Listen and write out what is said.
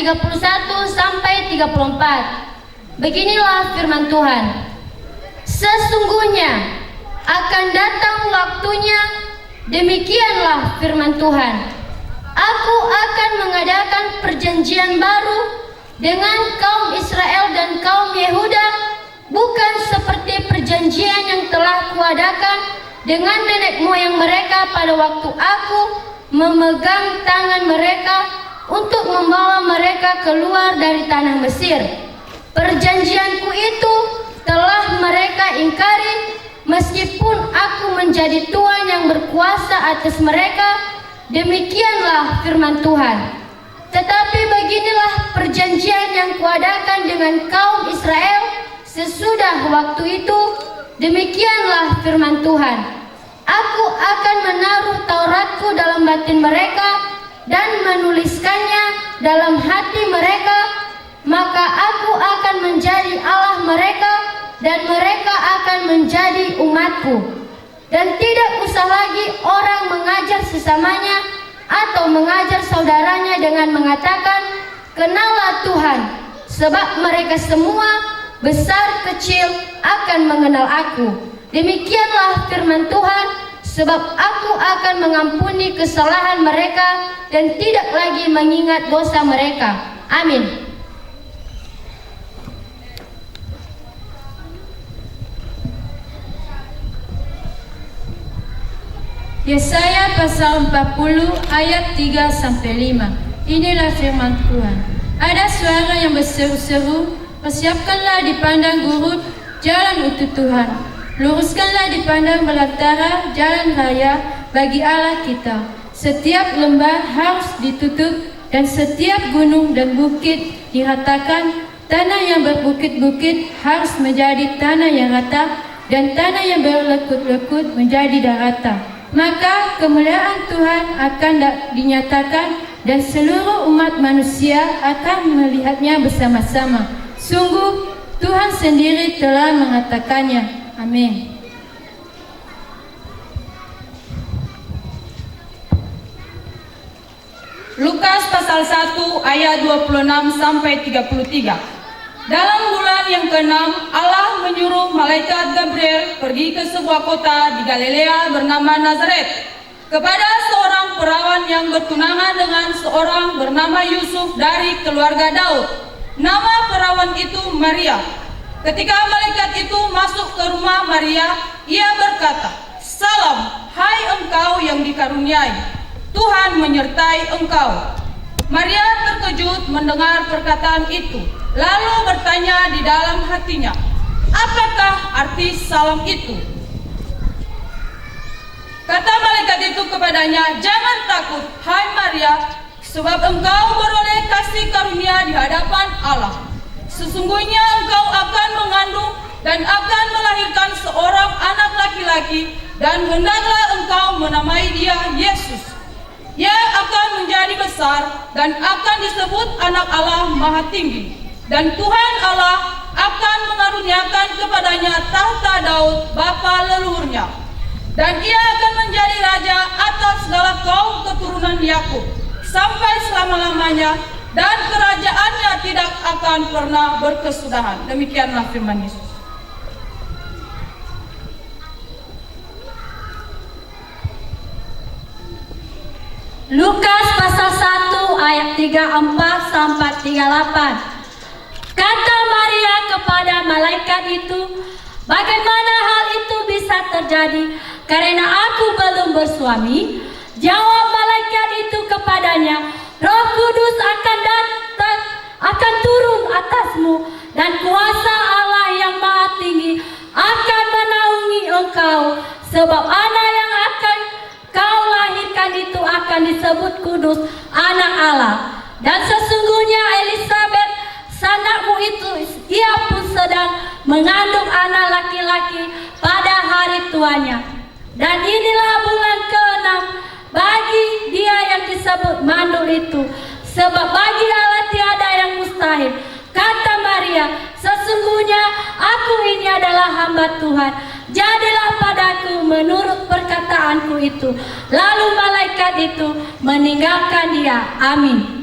31 sampai 34. Beginilah firman Tuhan. Sesungguhnya akan datang waktunya, demikianlah firman Tuhan, aku akan mengadakan perjanjian baru dengan kaum Israel dan kaum Yehuda, bukan seperti perjanjian yang telah kuadakan dengan nenek moyang mereka pada waktu aku memegang tangan mereka untuk membawa mereka keluar dari tanah Mesir. Perjanjianku itu telah mereka ingkari, meskipun aku menjadi Tuhan yang berkuasa atas mereka. Demikianlah firman Tuhan. Tetapi beginilah perjanjian yang kuadakan dengan kaum Israel sesudah waktu itu. Demikianlah firman Tuhan. Aku akan menaruh Tauratku dalam batin mereka dan menuliskannya dalam hati mereka, maka aku akan menjadi Allah mereka dan mereka akan menjadi umatku. Dan tidak usah lagi orang mengajar sesamanya atau mengajar saudaranya dengan mengatakan, kenallah Tuhan, sebab mereka semua besar kecil akan mengenal aku. Demikianlah firman Tuhan, sebab aku akan mengampuni kesalahan mereka dan tidak lagi mengingat dosa mereka. Amin. Yesaya pasal 40 ayat 3 sampai 5. Inilah firman Tuhan. Ada suara yang berseru-seru, persiapkanlah di padang gurun jalan untuk Tuhan. Luruskanlah di padang belantara jalan raya bagi Allah kita. Setiap lembah harus ditutup dan setiap gunung dan bukit diratakan. Tanah yang berbukit-bukit harus menjadi tanah yang rata dan tanah yang berlekut-lekut menjadi darata. Maka kemuliaan Tuhan akan dinyatakan dan seluruh umat manusia akan melihatnya bersama-sama. Sungguh Tuhan sendiri telah mengatakannya. Amin. Lukas pasal 1 ayat 26 sampai 33. Dalam bulan yang ke-6, Allah menyuruh malaikat Gabriel pergi ke sebuah kota di Galilea bernama Nazaret, kepada seorang perawan yang bertunangan dengan seorang bernama Yusuf dari keluarga Daud. Nama perawan itu Maria. Ketika malaikat itu masuk ke rumah Maria, ia berkata, "Salam, hai engkau yang dikaruniai, Tuhan menyertai engkau." Maria terkejut mendengar perkataan itu, lalu bertanya di dalam hatinya, apakah arti salam itu? Kata malaikat itu kepadanya, "Jangan takut, hai Maria, sebab engkau beroleh kasih karunia di hadapan Allah. Sesungguhnya engkau akan mengandung dan akan melahirkan seorang anak laki-laki, dan hendaklah engkau menamai dia Yesus. Ia akan menjadi besar dan akan disebut Anak Allah Maha Tinggi. Dan Tuhan Allah akan mengaruniakan kepadanya tahta Daud bapa leluhurnya. Dan ia akan menjadi raja atas segala kaum keturunan Yakub sampai selama-lamanya, dan kerajaannya tidak akan pernah berkesudahan." Demikianlah firman Yesus. Lukas pasal 1 ayat 34 sampai 38. Kata Maria kepada malaikat itu, "Bagaimana hal itu bisa terjadi karena aku belum bersuami?" Jawab malaikat itu kepadanya, "Roh Kudus akan turun atasmu, dan kuasa Allah yang Maha Tinggi akan menaungi engkau, sebab anak yang akan kau lahirkan itu akan disebut kudus, Anak Allah. Dan sesungguhnya Elisabet, sanakmu itu, ia pun sedang mengandung anak laki-laki pada hari tuanya. Dan inilah bulan ke-6 bagi dia yang disebut mandul itu, sebab bagi Allah tiada yang mustahil." Kata Maria, "Sesungguhnya aku ini adalah hamba Tuhan, jadilah padaku menurut perkataanku itu." Lalu malaikat itu meninggalkan dia. Amin.